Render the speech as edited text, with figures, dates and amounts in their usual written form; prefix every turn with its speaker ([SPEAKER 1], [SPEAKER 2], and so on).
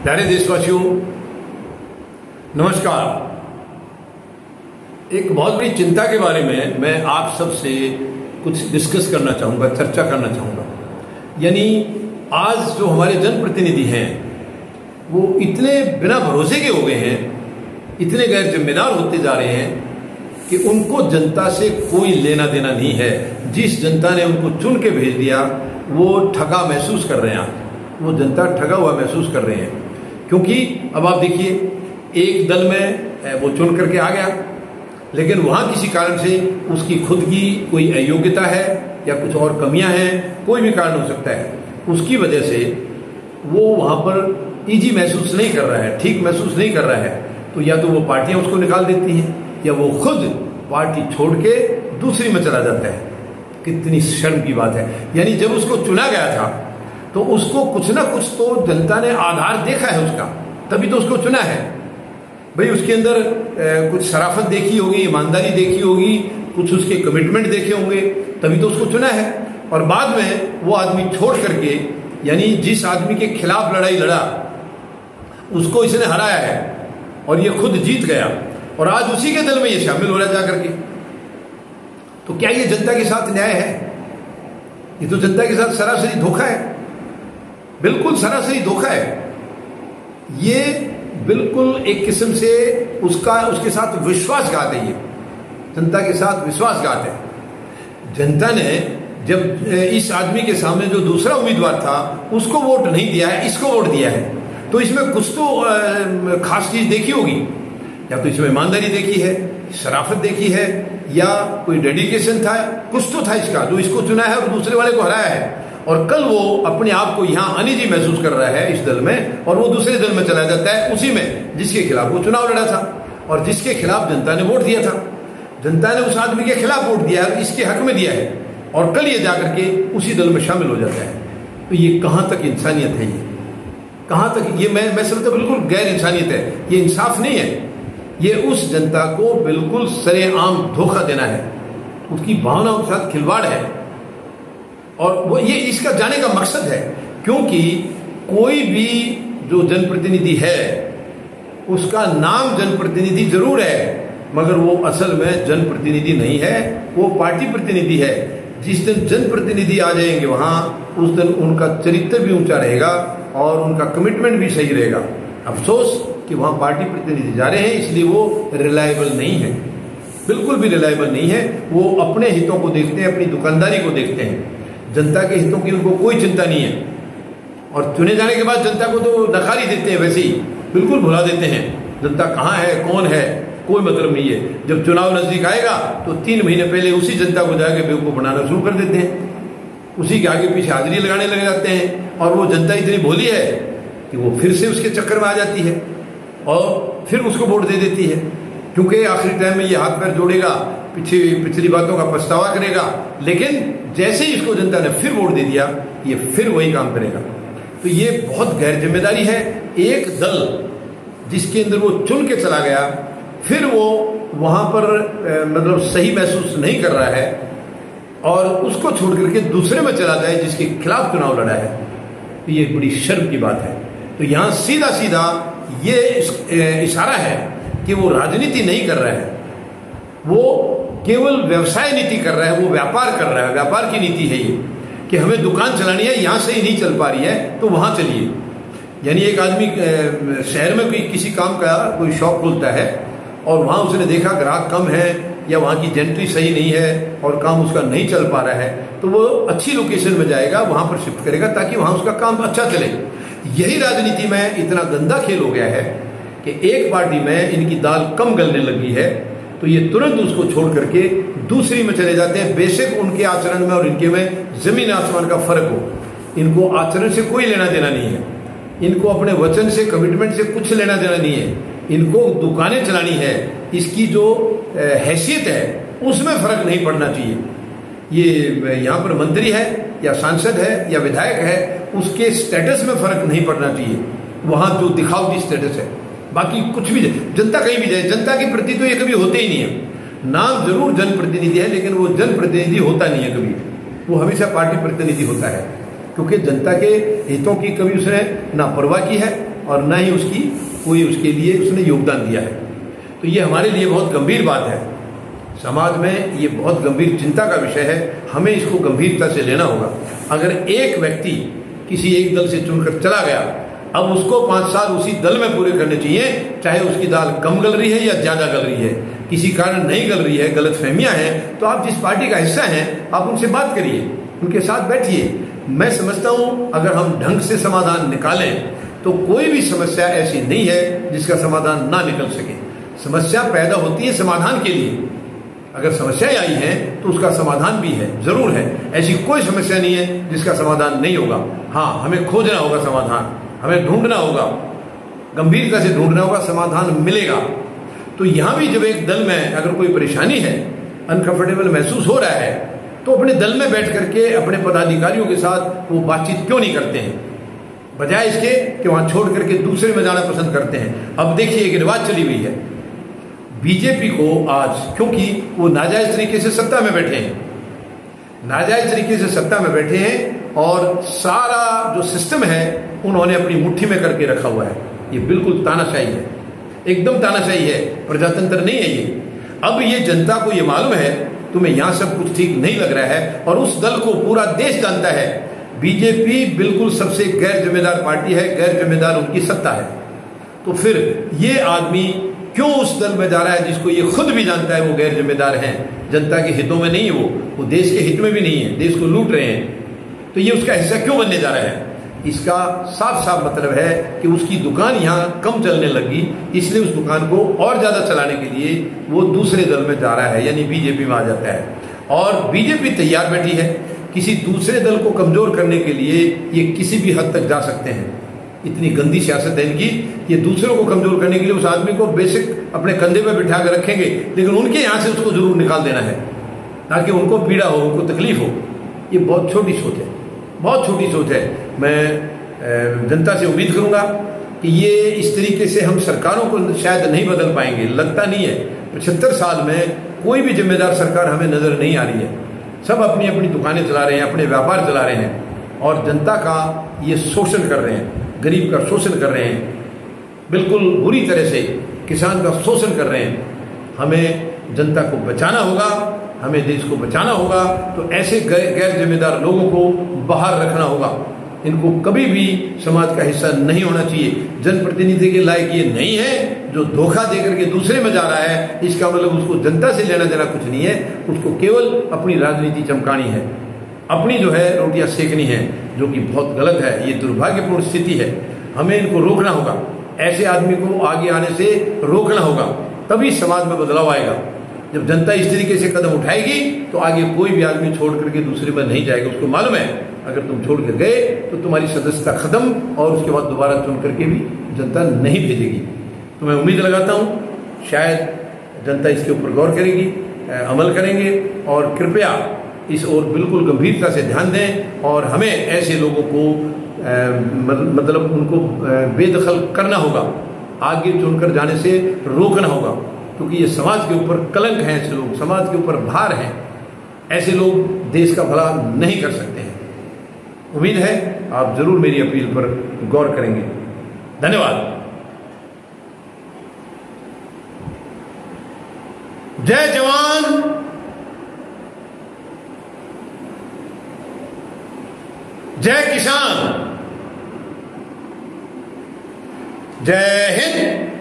[SPEAKER 1] प्यारे देशवासियों, नमस्कार। एक बहुत बड़ी चिंता के बारे में मैं आप सबसे कुछ डिस्कस करना चाहूँगा, चर्चा करना चाहूँगा। यानी आज जो हमारे जनप्रतिनिधि हैं वो इतने बिना भरोसे के हो गए हैं, इतने गैर जिम्मेदार होते जा रहे हैं कि उनको जनता से कोई लेना देना नहीं है। जिस जनता ने उनको चुन के भेज दिया वो ठगा महसूस कर रहे हैं। वो जनता ठगा हुआ महसूस कर रहे हैं, क्योंकि अब आप देखिए, एक दल में वो चुन करके आ गया, लेकिन वहाँ किसी कारण से उसकी खुद की कोई अयोग्यता है या कुछ और कमियां हैं, कोई भी कारण हो सकता है, उसकी वजह से वो वहाँ पर ईजी महसूस नहीं कर रहा है, ठीक महसूस नहीं कर रहा है। तो या तो वो पार्टियां उसको निकाल देती हैं या वो खुद पार्टी छोड़ के दूसरी में चला जाता है। कितनी शर्म की बात है। यानी जब उसको चुना गया था तो उसको कुछ ना कुछ तो जनता ने आधार देखा है उसका, तभी तो उसको चुना है। भाई उसके अंदर कुछ शराफत देखी होगी, ईमानदारी देखी होगी, कुछ उसके कमिटमेंट देखे होंगे, तभी तो उसको चुना है। और बाद में वो आदमी छोड़ करके, यानी जिस आदमी के खिलाफ लड़ाई लड़ा उसको इसने हराया है और ये खुद जीत गया, और आज उसी के दल में ये शामिल हो रहा है जाकर के। तो क्या ये जनता के साथ न्याय है? ये तो जनता के साथ सरासरी धोखा है, बिल्कुल सरासरी धोखा है। ये बिल्कुल एक किस्म से उसके साथ विश्वासघात है। ये जनता के साथ विश्वासघात है। जनता ने जब इस आदमी के सामने जो दूसरा उम्मीदवार था उसको वोट नहीं दिया है, इसको वोट दिया है, तो इसमें कुछ तो खास चीज देखी होगी। या तो इसमें ईमानदारी देखी है, शराफत देखी है, या कोई डेडिकेशन था, कुछ तो था इसका, जो इसको चुना है और दूसरे वाले को हराया है। और कल वो अपने आप को यहाँ अनिजी महसूस कर रहा है इस दल में, और वो दूसरे दल में चला जाता है, उसी में जिसके खिलाफ वो चुनाव लड़ा था और जिसके खिलाफ जनता ने वोट दिया था। जनता ने उस आदमी के खिलाफ वोट दिया है, इसके हक में दिया है, और कल ये जाकर के उसी दल में शामिल हो जाता है। तो ये कहाँ तक इंसानियत है? ये कहाँ तक? ये मैं समझता बिल्कुल गैर इंसानियत है। ये इंसाफ नहीं है। ये उस जनता को बिल्कुल सरेआम धोखा देना है, उसकी भावनाओं के साथ खिलवाड़ है, और वो ये इसका जाने का मकसद है। क्योंकि कोई भी जो जनप्रतिनिधि है उसका नाम जनप्रतिनिधि जरूर है, मगर वो असल में जनप्रतिनिधि नहीं है, वो पार्टी प्रतिनिधि है। जिस दिन जनप्रतिनिधि आ जाएंगे वहां, उस दिन उनका चरित्र भी ऊंचा रहेगा और उनका कमिटमेंट भी सही रहेगा। अफसोस कि वहां पार्टी प्रतिनिधि जा रहे हैं, इसलिए वो रिलायबल नहीं है, बिल्कुल भी रिलायबल नहीं है। वो अपने हितों को देखते हैं, अपनी दुकानदारी को देखते हैं, जनता के हितों की उनको कोई चिंता नहीं है। और चुने जाने के बाद जनता को तो नकारी देते हैं, वैसे ही बिल्कुल भुला देते हैं। जनता कहाँ है, कौन है, कोई मतलब नहीं है। जब चुनाव नजदीक आएगा तो 3 महीने पहले उसी जनता को जाके बेवकूफ बनाना शुरू कर देते हैं, उसी के आगे पीछे हाजिरी लगाने लग जाते हैं। और वो जनता इतनी भोली है कि वो फिर से उसके चक्कर में आ जाती है और फिर उसको वोट दे देती है, क्योंकि आखिरी टाइम में ये हाथ पैर जोड़ेगा, पिछली बातों का पछतावा करेगा। लेकिन जैसे ही इसको जनता ने फिर वोट दे दिया, ये फिर वही काम करेगा। तो ये बहुत गैर जिम्मेदारी है। एक दल जिसके अंदर वो चुन के चला गया, फिर वो वहां पर मतलब सही महसूस नहीं कर रहा है, और उसको छोड़ करके दूसरे में चला जाए जिसके खिलाफ चुनाव लड़ा है, तो ये बड़ी शर्म की बात है। तो यहाँ सीधा सीधा ये इशारा है कि वो राजनीति नहीं कर रहा है, वो केवल व्यवसाय नीति कर रहा है, वो व्यापार कर रहा है। व्यापार की नीति है ये कि हमें दुकान चलानी है, यहाँ से ही नहीं चल पा रही है तो वहां चलिए। यानी एक आदमी शहर में कोई किसी काम का कोई शॉप खोलता है और वहां उसने देखा ग्राहक कम है या वहां की जेंट्री सही नहीं है और काम उसका नहीं चल पा रहा है, तो वो अच्छी लोकेशन में जाएगा, वहां पर शिफ्ट करेगा ताकि वहां उसका काम अच्छा चले। यही राजनीति में इतना गंदा खेल हो गया है कि एक पार्टी में इनकी दाल कम गलने लगी है तो ये तुरंत उसको छोड़ करके दूसरी में चले जाते हैं। बेशक उनके आचरण में और इनके में जमीन आसमान का फर्क हो, इनको आचरण से कोई लेना देना नहीं है, इनको अपने वचन से, कमिटमेंट से कुछ लेना देना नहीं है। इनको दुकानें चलानी है, इसकी जो हैसियत है उसमें फर्क नहीं पड़ना चाहिए। ये यहाँ पर मंत्री है या सांसद है या विधायक है, उसके स्टेटस में फर्क नहीं पड़ना चाहिए, वहां जो दिखावटी स्टेटस है। बाकी कुछ भी, जनता कहीं भी जाए, जनता के प्रति तो ये कभी होते ही नहीं है। नाम जरूर जनप्रतिनिधि है, लेकिन वो जनप्रतिनिधि होता नहीं है कभी, वो हमेशा पार्टी प्रतिनिधि होता है। क्योंकि जनता के हितों की कभी उसने ना परवाह की है और ना ही उसकी कोई उसके लिए उसने योगदान दिया है। तो ये हमारे लिए बहुत गंभीर बात है। समाज में ये बहुत गंभीर चिंता का विषय है, हमें इसको गंभीरता से लेना होगा। अगर एक व्यक्ति किसी एक दल से चुनकर चला गया, अब उसको 5 साल उसी दल में पूरे करने चाहिए, चाहे उसकी दाल कम गल रही है या ज्यादा गल रही है, किसी कारण नहीं गल रही है, गलत फहमियां हैं, तो आप जिस पार्टी का हिस्सा हैं आप उनसे बात करिए, उनके साथ बैठिए। मैं समझता हूं अगर हम ढंग से समाधान निकालें तो कोई भी समस्या ऐसी नहीं है जिसका समाधान ना निकल सके। समस्या पैदा होती है समाधान के लिए, अगर समस्याएं आई हैं तो उसका समाधान भी है, जरूर है। ऐसी कोई समस्या नहीं है जिसका समाधान नहीं होगा। हाँ, हमें खोजना होगा समाधान, हमें ढूंढना होगा, गंभीरता से ढूंढना होगा, समाधान मिलेगा। तो यहां भी जब एक दल में अगर कोई परेशानी है, अनकंफर्टेबल महसूस हो रहा है, तो अपने दल में बैठ करके अपने पदाधिकारियों के साथ वो बातचीत क्यों नहीं करते हैं, बजाय इसके कि वहां छोड़ करके दूसरे में जाना पसंद करते हैं। अब देखिए एक रिवाज चली हुई है बीजेपी को आज, क्योंकि वो नाजायज तरीके से सत्ता में बैठे हैं, नाजायज तरीके से सत्ता में बैठे हैं और सारा जो सिस्टम है उन्होंने अपनी मुट्ठी में करके रखा हुआ है। ये बिल्कुल तानाशाही है, एकदम तानाशाही है, प्रजातंत्र नहीं है ये। अब ये जनता को ये मालूम है तुम्हें यहां सब कुछ ठीक नहीं लग रहा है, और उस दल को पूरा देश जानता है बीजेपी बिल्कुल सबसे गैर जिम्मेदार पार्टी है, गैर जिम्मेदार उनकी सत्ता है। तो फिर ये आदमी क्यों उस दल में जा रहा है जिसको ये खुद भी जानता है वो गैर जिम्मेदार हैं, जनता के हितों में नहीं है, वो देश के हित में भी नहीं है, देश को लूट रहे हैं, तो ये उसका हिस्सा क्यों बनने जा रहा है? इसका साफ साफ मतलब है कि उसकी दुकान यहाँ कम चलने लगी, इसलिए उस दुकान को और ज्यादा चलाने के लिए वो दूसरे दल में जा रहा है, यानी बीजेपी में आ जाता है। और बीजेपी तैयार बैठी है, किसी दूसरे दल को कमजोर करने के लिए ये किसी भी हद तक जा सकते हैं। इतनी गंदी सियासत है इनकी, ये दूसरों को कमजोर करने के लिए उस आदमी को बेसिक अपने कंधे पे बिठा कर रखेंगे, लेकिन उनके यहां से उसको जरूर निकाल देना है ताकि उनको पीड़ा हो, उनको तकलीफ हो। ये बहुत छोटी सोच है, बहुत छोटी सोच है। मैं जनता से उम्मीद करूंगा कि ये इस तरीके से हम सरकारों को शायद नहीं बदल पाएंगे, लगता नहीं है। 75 साल में कोई भी जिम्मेदार सरकार हमें नजर नहीं आ रही है, सब अपनी अपनी दुकानें चला रहे हैं, अपने व्यापार चला रहे हैं और जनता का ये शोषण कर रहे हैं, गरीब का शोषण कर रहे हैं, बिल्कुल बुरी तरह से किसान का शोषण कर रहे हैं। हमें जनता को बचाना होगा, हमें देश को बचाना होगा, तो ऐसे गैर जिम्मेदार लोगों को बाहर रखना होगा। इनको कभी भी समाज का हिस्सा नहीं होना चाहिए। जनप्रतिनिधि के लायक ये नहीं है जो धोखा देकर के दूसरे में जा रहा है, इसका मतलब उसको जनता से लेना देना कुछ नहीं है, उसको केवल अपनी राजनीति चमकानी है, अपनी जो है रोटियां सेकनी है, जो कि बहुत गलत है। ये दुर्भाग्यपूर्ण स्थिति है, हमें इनको रोकना होगा, ऐसे आदमी को आगे आने से रोकना होगा, तभी समाज में बदलाव आएगा। जब जनता इस तरीके से कदम उठाएगी तो आगे कोई भी आदमी छोड़ करके दूसरे में नहीं जाएगा। उसको मालूम है अगर तुम छोड़ कर गए तो तुम्हारी सदस्यता खत्म, और उसके बाद दोबारा चुन करके भी जनता नहीं भेजेगी। तो मैं उम्मीद लगाता हूँ शायद जनता इसके ऊपर गौर करेगी, अमल करेंगे, और कृपया इस ओर बिल्कुल गंभीरता से ध्यान दें और हमें ऐसे लोगों को मतलब उनको बेदखल करना होगा, आगे चुनकर जाने से रोकना होगा, क्योंकि ये समाज के ऊपर कलंक है, ऐसे लोग समाज के ऊपर भार हैं, ऐसे लोग देश का भला नहीं कर सकते हैं। उम्मीद है आप जरूर मेरी अपील पर गौर करेंगे। धन्यवाद। जय जवान, जय किसान, जय हिंद।